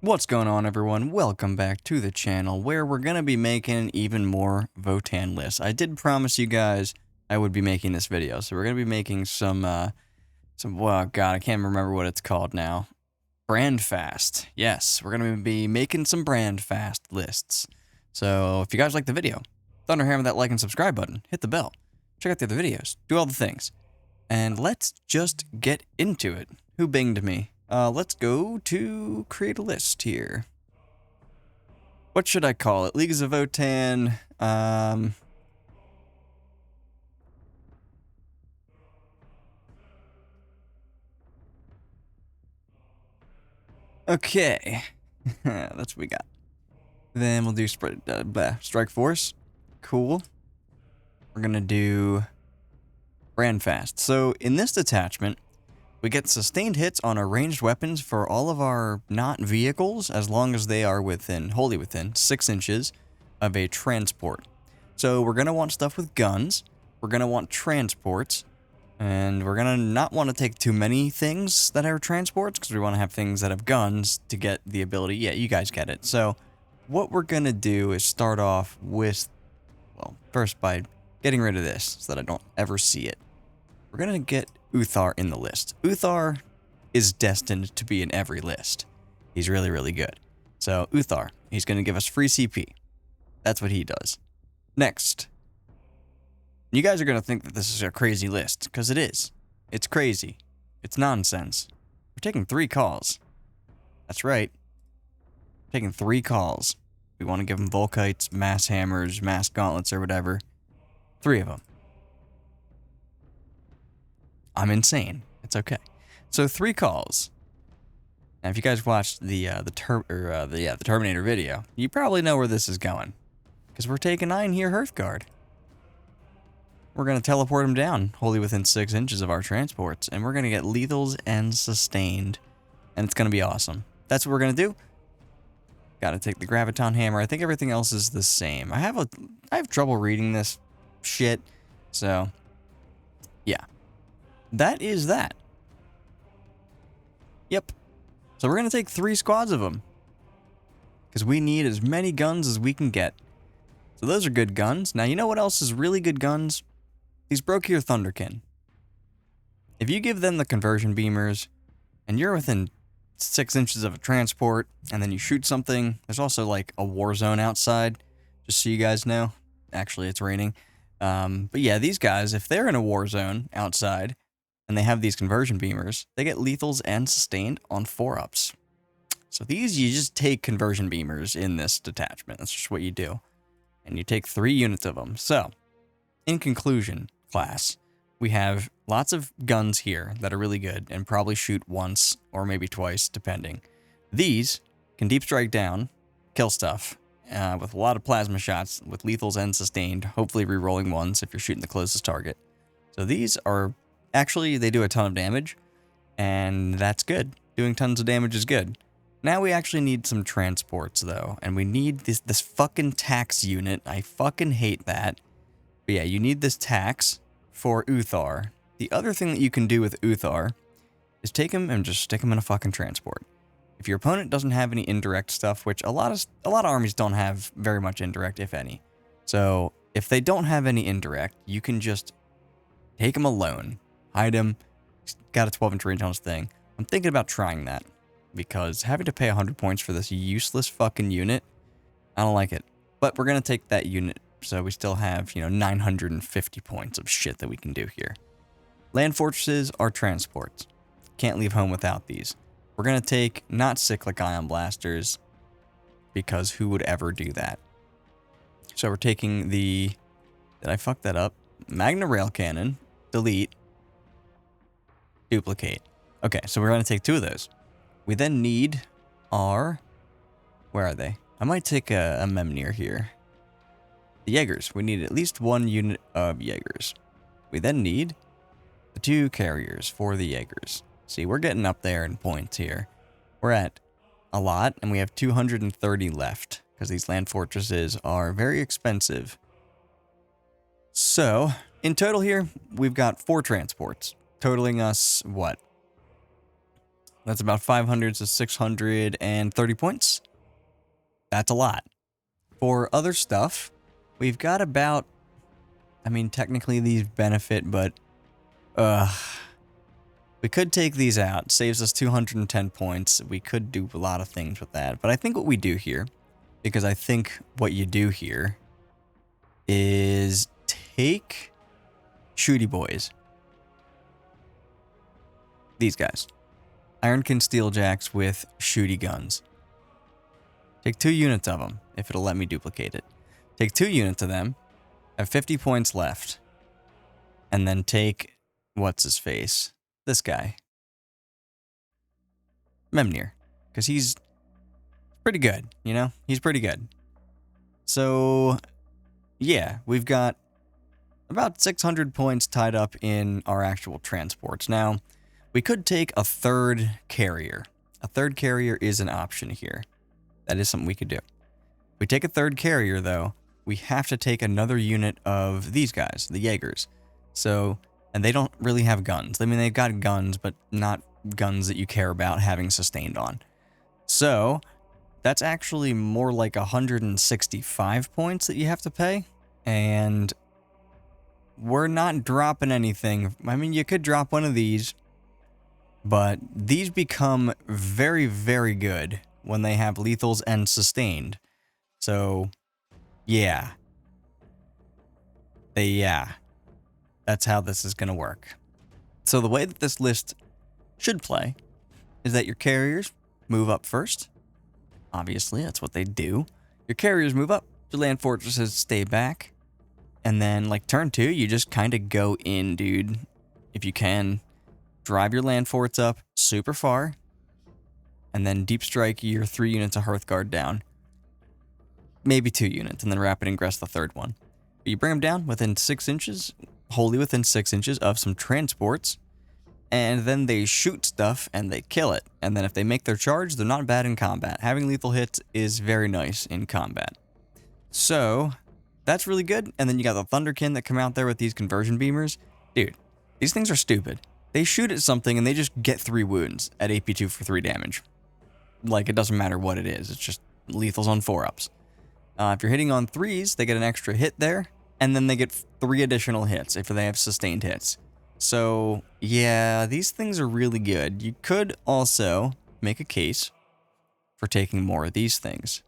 What's going on, everyone? Welcome back to the channel where we're going to be making even more Votan lists. I did promise you guys I would be making this video, so we're going to be making well, God, I can't remember what it's called now. Brand Fast. Yes, we're going to be making some Brand Fast lists. So if you guys like the video, thunderhammer that like and subscribe button, hit the bell, check out the other videos, do all the things. And let's just get into it. Who binged me? Let's go to create a list here. What should I call it? Leagues of Votan. Okay. That's what we got. Then we'll do Strike Force. Cool. We're gonna do Brand Fast. So in this detachment, we get sustained hits on our ranged weapons for all of our not vehicles as long as they are wholly within 6 inches of a transport. So we're going to want stuff with guns, we're going to want transports, and we're going to not want to take too many things that are transports because we want to have things that have guns to get the ability. Yeah, you guys get it. So what we're going to do is start off with, well, first by getting rid of this so that I don't ever see it. We're going to get Uthar in the list. Uthar is destined to be in every list. He's really, really good. So Uthar, he's going to give us free CP. That's what he does. Next. You guys are going to think that this is a crazy list, because it is. It's crazy. It's nonsense. We're taking 3 calls. That's right. We're taking 3 calls. We want to give them Volkites, mass hammers, mass gauntlets, or whatever. 3 of them. I'm insane. It's okay. So 3 calls. Now, if you guys watched the Terminator video, you probably know where this is going, because we're taking 9 here, Hearthguard. We're gonna teleport him down, wholly within 6 inches of our transports, and we're gonna get lethals and sustained, and it's gonna be awesome. That's what we're gonna do. Got to take the Graviton hammer. I think everything else is the same. I have trouble reading this shit, so yeah. That is that. Yep. So we're going to take 3 squads of them, because we need as many guns as we can get. So those are good guns. Now, you know what else is really good guns? These Brokir Thunderkin. If you give them the conversion beamers, and you're within 6 inches of a transport, and then you shoot something, there's also like a war zone outside, just so you guys know. Actually, it's raining. But yeah, these guys, if they're in a war zone outside, and they have these conversion beamers, they get lethals and sustained on 4-ups. So these, you just take conversion beamers in this detachment. That's just what you do. And you take 3 units of them. So, in conclusion, class, we have lots of guns here that are really good and probably shoot once or maybe twice, depending. These can deep strike down, kill stuff, with a lot of plasma shots, with lethals and sustained, hopefully re-rolling ones if you're shooting the closest target. So these are... Actually, they do a ton of damage, and that's good. Doing tons of damage is good. Now we actually need some transports, though, and we need this fucking tax unit. I fucking hate that. But yeah, you need this tax for Uthar. The other thing that you can do with Uthar is take him and just stick him in a fucking transport. If your opponent doesn't have any indirect stuff, which a lot of armies don't have very much indirect, if any. So if they don't have any indirect, you can just take him alone. Hide him. He's got a 12-inch range on his thing. I'm thinking about trying that, because having to pay 100 points for this useless fucking unit, I don't like it. But we're going to take that unit, so we still have, 950 points of shit that we can do here. Land fortresses are transports. Can't leave home without these. We're going to take not cyclic ion blasters, because who would ever do that? So we're taking the... Did I fuck that up? Magna Rail Cannon. Delete. Duplicate. Okay, so we're going to take 2 of those. We then need our... Where are they? I might take a Memnir here. The Jaegers. We need at least 1 unit of Jaegers. We then need the 2 carriers for the Jaegers. See, we're getting up there in points here. We're at a lot, and we have 230 left, because these land fortresses are very expensive. So, in total here, we've got 4 transports. Totaling us, what? That's about 500 to 630 points. That's a lot. For other stuff, we've got about... I mean, technically these benefit, but... we could take these out. Saves us 210 points. We could do a lot of things with that. But I think what we do here, because I think what you do here is take Shooty Boys. These guys. Ironkin Steeljacks with shooty guns. Take 2 units of them, if it'll let me duplicate it. Take 2 units of them, have 50 points left, and then take, what's his face? This guy. Memnir. Because he's pretty good, you know? He's pretty good. So, yeah, we've got about 600 points tied up in our actual transports. Now, we could take a 3rd carrier. A 3rd carrier is an option here. That is something we could do. If we take a 3rd carrier, though, we have to take another unit of these guys, the Jaegers. So, and they don't really have guns. I mean, they've got guns, but not guns that you care about having sustained on. So, that's actually more like 165 points that you have to pay. And we're not dropping anything. I mean, you could drop one of these, but these become very, very good when they have lethals and sustained. So, yeah. That's how this is going to work. So the way that this list should play is that your carriers move up first. Obviously, that's what they do. Your carriers move up, your land fortresses stay back. And then, like, turn 2, you just kind of go in, dude. If you can, drive your land forts up super far. And then deep strike your 3 units of Hearthguard down. Maybe 2 units, and then rapid ingress the 3rd one. But you bring them down within 6 inches, wholly within 6 inches of some transports. And then they shoot stuff and they kill it. And then if they make their charge, they're not bad in combat. Having lethal hits is very nice in combat. So, that's really good. And then you got the Thunderkin that come out there with these conversion beamers. Dude, these things are stupid. They shoot at something and they just get 3 wounds at AP2 for 3 damage. Like, it doesn't matter what it is. It's just lethals on 4-ups. If you're hitting on 3s, they get an extra hit there. And then they get 3 additional hits if they have sustained hits. So, yeah, these things are really good. You could also make a case for taking more of these things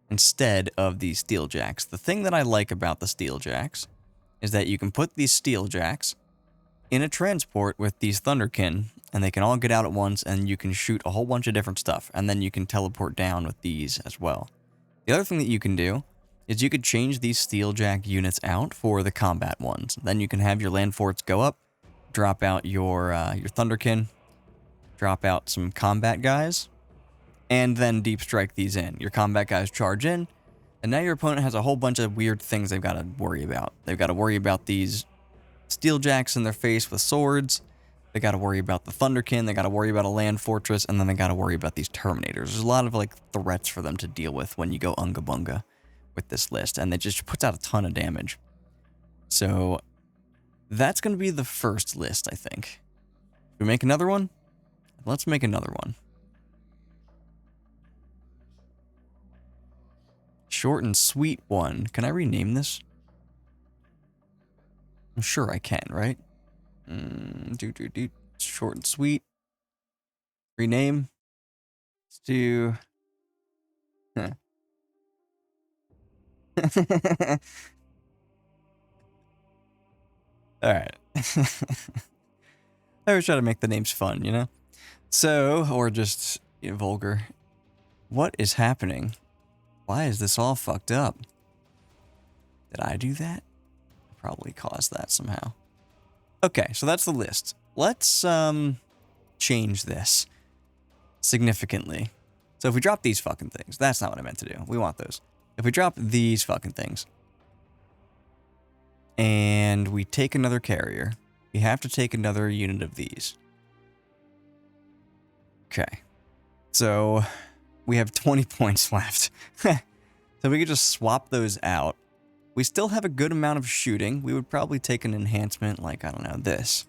instead of these Steeljacks. The thing that I like about the Steeljacks is that you can put these Steeljacks in a transport with these Thunderkin, and they can all get out at once, and you can shoot a whole bunch of different stuff, and then you can teleport down with these as well. The other thing that you can do is you could change these Steeljack units out for the combat ones. Then you can have your land forts go up, drop out your Thunderkin, drop out some combat guys, and then deep strike these in. Your combat guys charge in, and now your opponent has a whole bunch of weird things they've got to worry about. They've got to worry about these Steeljacks in their face with swords. They got to worry about the Thunderkin. They got to worry about a land fortress, and then they got to worry about these Terminators. There's a lot of like threats for them to deal with when you go Unga Bunga with this list, and it just puts out a ton of damage. So that's going to be the first list, I think. Should we make another one? Let's make another one. Short and sweet one. Can I rename this? I'm sure I can, right? Short and sweet. Rename. Let's do... Huh. Alright. I always try to make the names fun, you know? So, or just vulgar. What is happening? Why is this all fucked up? Did I do that? I probably caused that somehow. Okay, so that's the list. Let's change this significantly. So if we drop these fucking things, that's not what I meant to do. We want those. If we drop these fucking things, and we take another carrier, we have to take another unit of these. Okay. So we have 20 points left. So we could just swap those out. We still have a good amount of shooting. We would probably take an enhancement like, I don't know, this.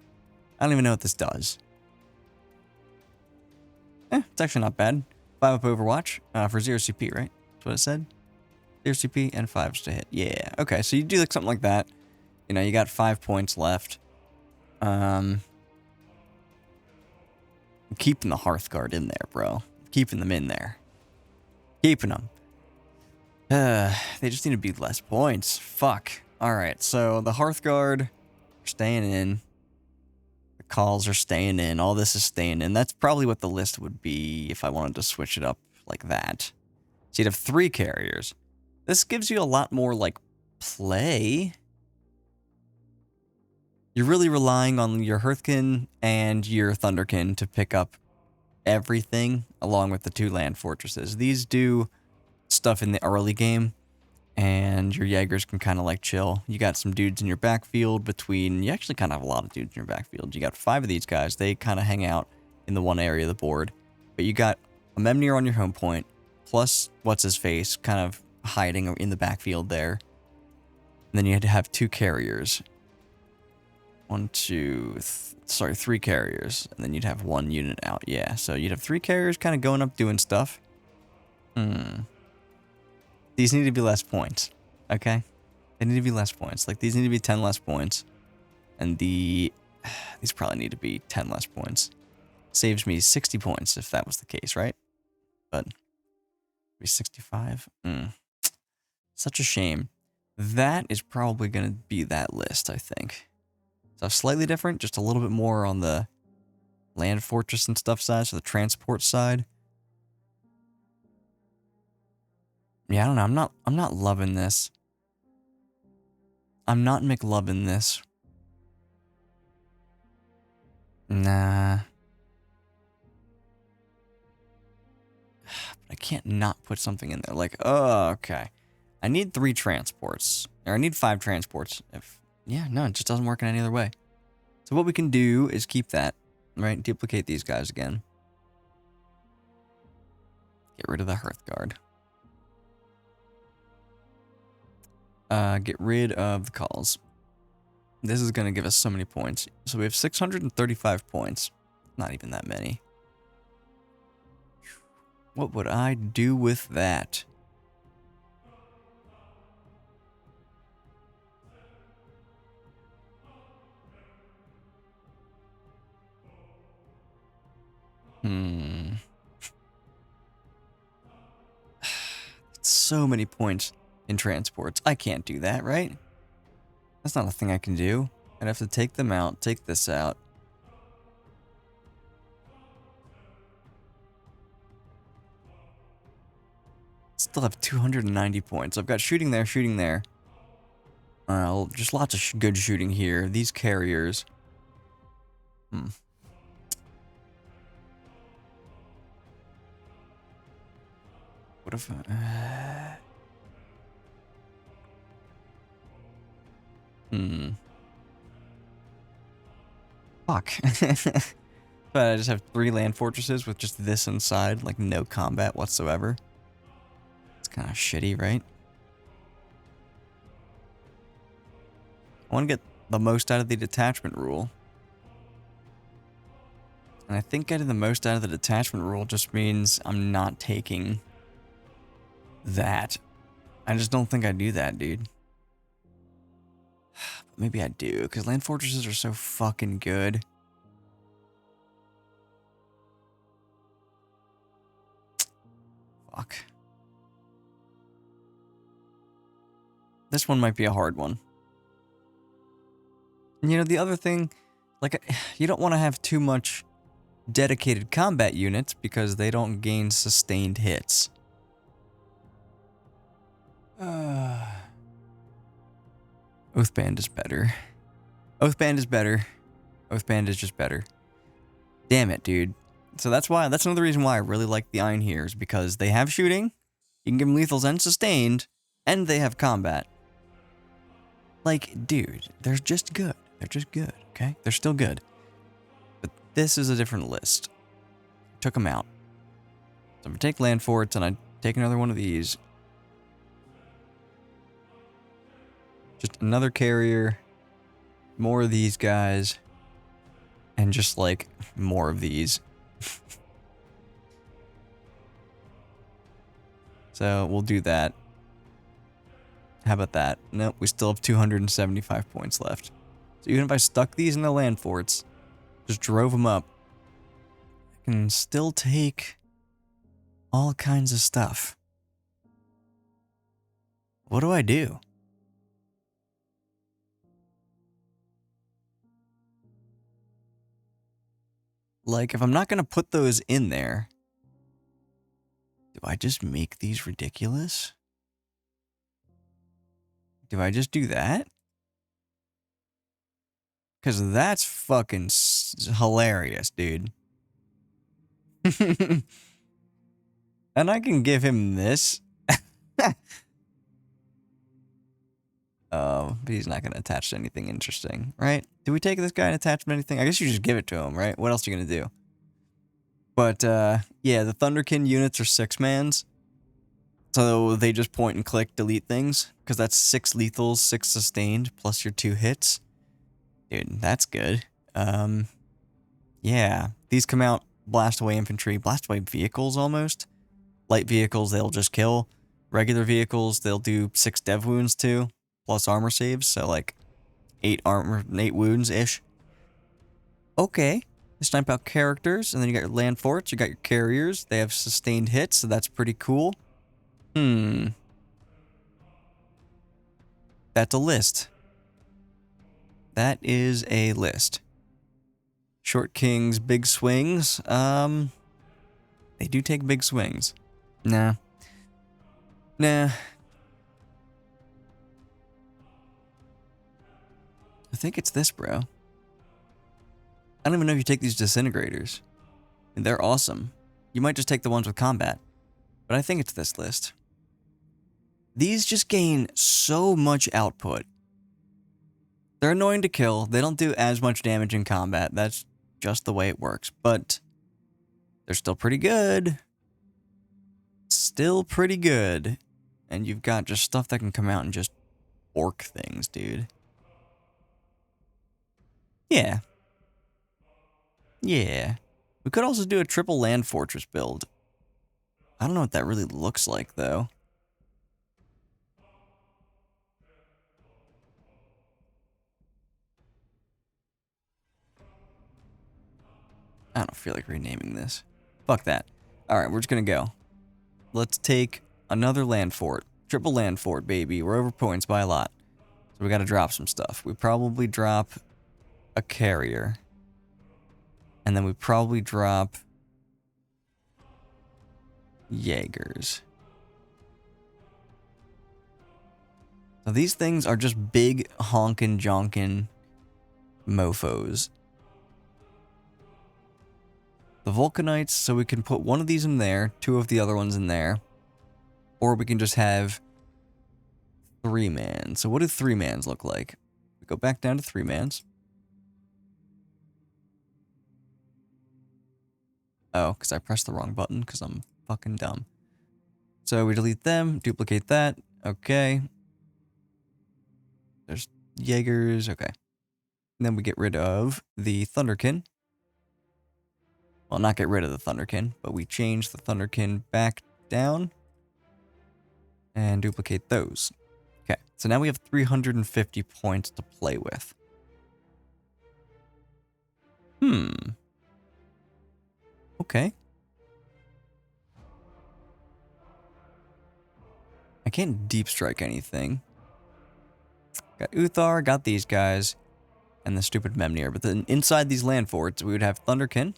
I don't even know what this does. It's actually not bad. 5 up Overwatch for 0 CP, right? That's what it said. 0 CP and 5s to hit. Yeah. Okay, so you do like something like that. You know, you got 5 points left. Keeping the Hearthguard in there, bro. Keeping them in there. Keeping them. They just need to be less points. Fuck. Alright, so the Hearthguard are staying in. The calls are staying in. All this is staying in. That's probably what the list would be if I wanted to switch it up like that. So you'd have 3 carriers. This gives you a lot more, like, play. You're really relying on your Hearthkin and your Thunderkin to pick up everything, along with the 2 land fortresses. These do stuff in the early game, and your Jaegers can kind of like chill. You got some dudes in your backfield between... You actually kind of have a lot of dudes in your backfield. You got 5 of these guys. They kind of hang out in the one area of the board. But you got a Memnir on your home point, plus what's-his-face kind of hiding in the backfield there. And then you had to have 2 carriers. 3 carriers. And then you'd have 1 unit out. Yeah, so you'd have 3 carriers kind of going up doing stuff. These need to be less points. Okay? They need to be less points. Like, these need to be 10 less points. And these probably need to be 10 less points. Saves me 60 points if that was the case, right? But, be 65? Such a shame. That is probably going to be that list, I think. So slightly different, just a little bit more on the land fortress and stuff side, so the transport side. Yeah, I don't know. I'm not loving this. I'm not McLovin' this. Nah. But I can't not put something in there. Like, oh, okay. I need 3 transports. Or I need 5 transports. Yeah, no, it just doesn't work in any other way. So what we can do is keep that, right? Duplicate these guys again. Get rid of the Hearthguard. Get rid of the calls. This is going to give us so many points. So we have 635 points. Not even that many. What would I do with that? So many points in transports. I can't do that, right? That's not a thing I can do. I'd have to take them out, take this out. Still have 290 points. I've got shooting there, shooting there. Just lots of good shooting here. These carriers. What if Fuck. But I just have 3 land fortresses with just this inside, like no combat whatsoever. It's kind of shitty, right? I want to get the most out of the detachment rule. And I think getting the most out of the detachment rule just means I'm not taking that. I just don't think I do that, dude. Maybe I do, because land fortresses are so fucking good. Fuck. This one might be a hard one. And you know, the other thing, like, you don't want to have too much dedicated combat units because they don't gain sustained hits. Oathband is better. Oathband is better. Oathband is just better. Damn it, dude. So that's another reason why I really like the Iron here, is because they have shooting, you can give them lethals and sustained, and they have combat. Like, dude, they're just good. They're just good, okay? They're still good. But this is a different list. Took them out. So I'm gonna take land forts, and I take another one of these. Just another carrier, more of these guys, and just like more of these. So we'll do that. How about that? Nope, we still have 275 points left. So even if I stuck these in the land forts, just drove them up, I can still take all kinds of stuff. What do I do? Like, if I'm not going to put those in there, do I just make these ridiculous? Do I just do that? Because that's fucking hilarious, dude. And I can give him this. But he's not going to attach to anything interesting, right? Do we take this guy and attach him to anything? I guess you just give it to him, right? What else are you going to do? But, yeah, the Thunderkin units are 6-mans. So they just point and click delete things. Because that's 6 lethals, 6 sustained, plus your 2 hits. Dude, that's good. Yeah. These come out, blast away infantry, blast away vehicles almost. Light vehicles, they'll just kill. Regular vehicles, they'll do 6 dev wounds too. Plus armor saves, so like 8 wounds-ish. Okay. You snipe out characters, and then you got your land forts, you got your carriers. They have sustained hits, so that's pretty cool. That's a list. That is a list. Short kings, big swings. They do take big swings. Nah. I think it's this, bro. I don't even know if you take these disintegrators. And they're awesome. You might just take the ones with combat. But I think it's this list. These just gain so much output. They're annoying to kill. They don't do as much damage in combat. That's just the way it works. But they're still pretty good. Still pretty good. And you've got just stuff that can come out and just orc things, dude. Yeah. Yeah. We could also do a triple land fortress build. I don't know what that really looks like, though. I don't feel like renaming this. Fuck that. Alright, we're just gonna go. Let's take another land fort. Triple land fort, baby. We're over points by a lot. So we gotta drop some stuff. We probably drop a carrier. And then we probably drop Jaegers. So these things are just big honkin' jonkin' mofos. The Vulcanites, so we can put one of these in there, 2 of the other ones in there. Or we can just have 3-man. So what do 3-mans look like? We go back down to 3-mans. Oh, because I pressed the wrong button because I'm fucking dumb. So we delete them, duplicate that. Okay. There's Jaegers. Okay. And then we get rid of the Thunderkin. Well, not get rid of the Thunderkin, but we change the Thunderkin back down. And duplicate those. Okay, so now we have 350 points to play with. Okay. I can't deep strike anything. Got Uthar, got these guys, and the stupid Memnir. But then inside these land forts, we would have Thunderkin.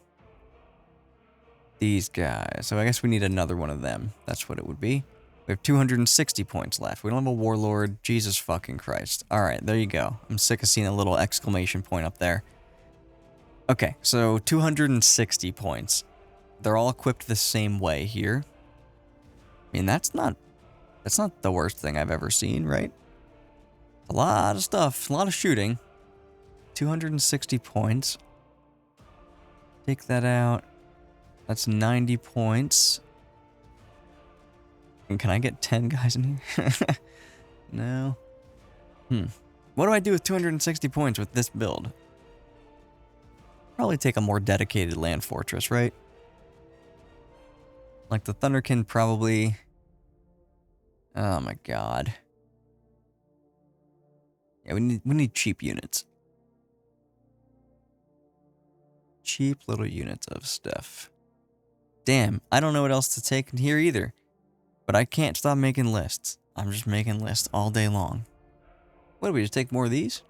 These guys. So I guess we need another one of them. That's what it would be. We have 260 points left. We don't have a warlord. Jesus fucking Christ. Alright, there you go. I'm sick of seeing a little exclamation point up there. Okay, so 260 points. They're all equipped the same way here. I mean, that's not the worst thing I've ever seen, right? A lot of stuff, a lot of shooting. 260 points. Take that out. That's 90 points. And can I get 10 guys in here? No. What do I do with 260 points with this build? Probably take a more dedicated land fortress, right? Like the Thunderkin probably Oh my god. Yeah, we need cheap units. Cheap little units of stuff. Damn, I don't know what else to take in here either. But I can't stop making lists. I'm just making lists all day long. What, do we just take more of these?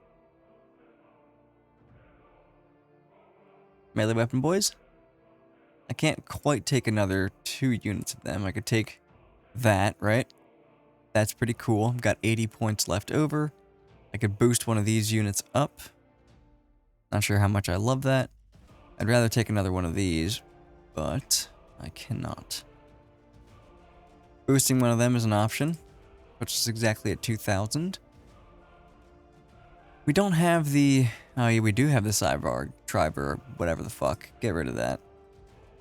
Melee weapon boys? I can't quite take another 2 units of them. I could take that, right? That's pretty cool. I've got 80 points left over. I could boost one of these units up. Not sure how much I love that. I'd rather take another one of these, but I cannot. Boosting one of them is an option, which is exactly at 2,000. We don't have the... Oh yeah, we do have the Cyborg, Triber, whatever the fuck. Get rid of that.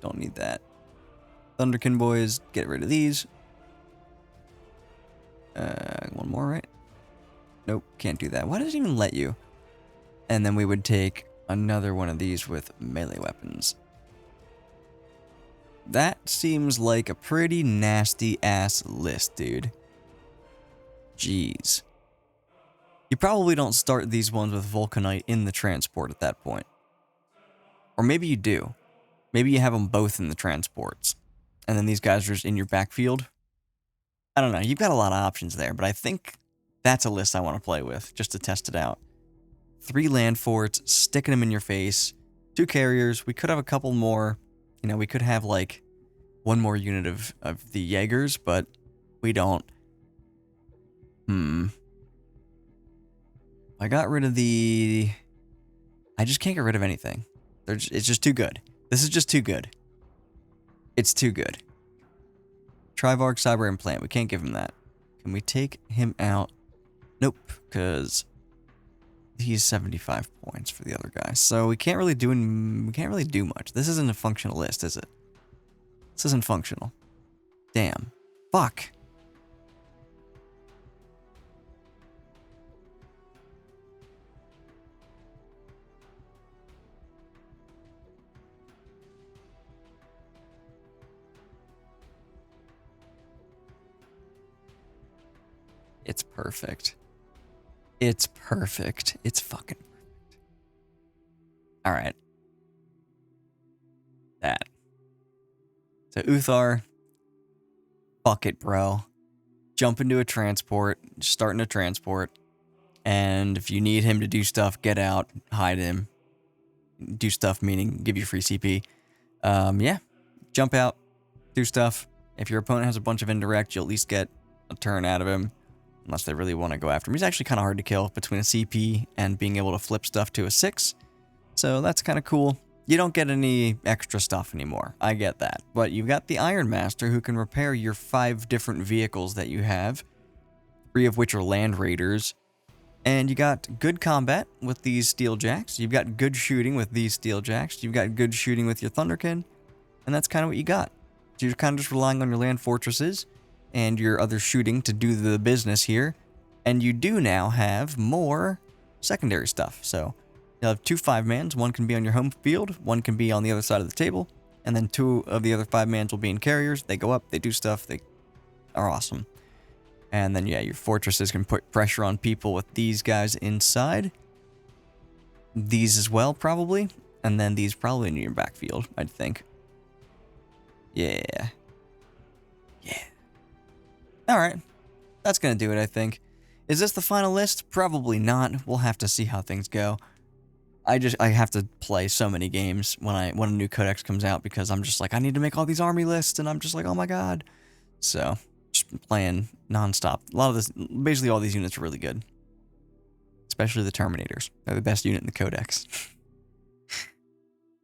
Don't need that. Thunderkin boys, get rid of these. One more, right? Nope, can't do that. Why does it even let you? And then we would take another one of these with melee weapons. That seems like a pretty nasty ass list, dude. Jeez. You probably don't start these ones with Vulcanite in the transport at that point. Or maybe you do. Maybe you have them both in the transports. And then these guys are just in your backfield. I don't know. You've got a lot of options there, but I think that's a list I want to play with, just to test it out. 3 land forts, sticking them in your face. 2 carriers. We could have a couple more. You know, we could have, like, 1 more unit of the Jaegers, but we don't. I got rid of the... I just can't get rid of anything. It's just too good. This is just too good. It's too good. Trivarg Cyber Implant. We can't give him that. Can we take him out? Nope, because he's 75 points for the other guy. So we can't really do much. This isn't a functional list, is it? This isn't functional. Damn. Fuck. It's perfect. It's perfect. It's fucking perfect. Alright. That. So Uthar. Fuck it, bro. Jump into a transport. Start in a transport. And if you need him to do stuff, get out. Hide him. Do stuff, meaning give you free CP. Yeah. Jump out. Do stuff. If your opponent has a bunch of indirect, you'll at least get a turn out of him. Unless they really want to go after him. He's actually kind of hard to kill between a CP and being able to flip stuff to a 6. So that's kind of cool. You don't get any extra stuff anymore. I get that. But you've got the Iron Master who can repair your 5 different vehicles that you have. 3 of which are Land Raiders. And you got good combat with these Steel Jacks. You've got good shooting with these Steel Jacks. You've got good shooting with your Thunderkin. And that's kind of what you got. So you're kind of just relying on your land fortresses and your other shooting to do the business here. And you do now have more secondary stuff. So you'll have 2 5-mans. 1 can be on your home field. 1 can be on the other side of the table. And then 2 of the other 5-mans will be in carriers. They go up, they do stuff, they are awesome. And then, yeah, your fortresses can put pressure on people with these guys inside. These as well, probably. And then these probably in your backfield, I'd think. Yeah. Yeah. Alright, that's going to do it, I think. Is this the final list? Probably not. We'll have to see how things go. I have to play so many games when a new codex comes out because I'm just like, I need to make all these army lists, and I'm just like, oh my god. So, just playing nonstop. A lot of this, basically all these units are really good. Especially the Terminators. They're the best unit in the codex.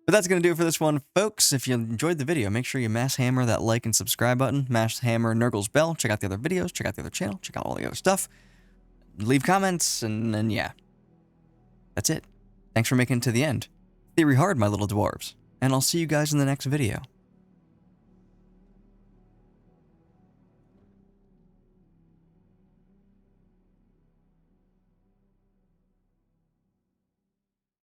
But that's going to do it for this one, folks. If you enjoyed the video, make sure you mass hammer that like and subscribe button. Mass hammer Nurgle's bell. Check out the other videos. Check out the other channel. Check out all the other stuff. Leave comments, and yeah. That's it. Thanks for making it to the end. Theory hard, my little dwarves. And I'll see you guys in the next video.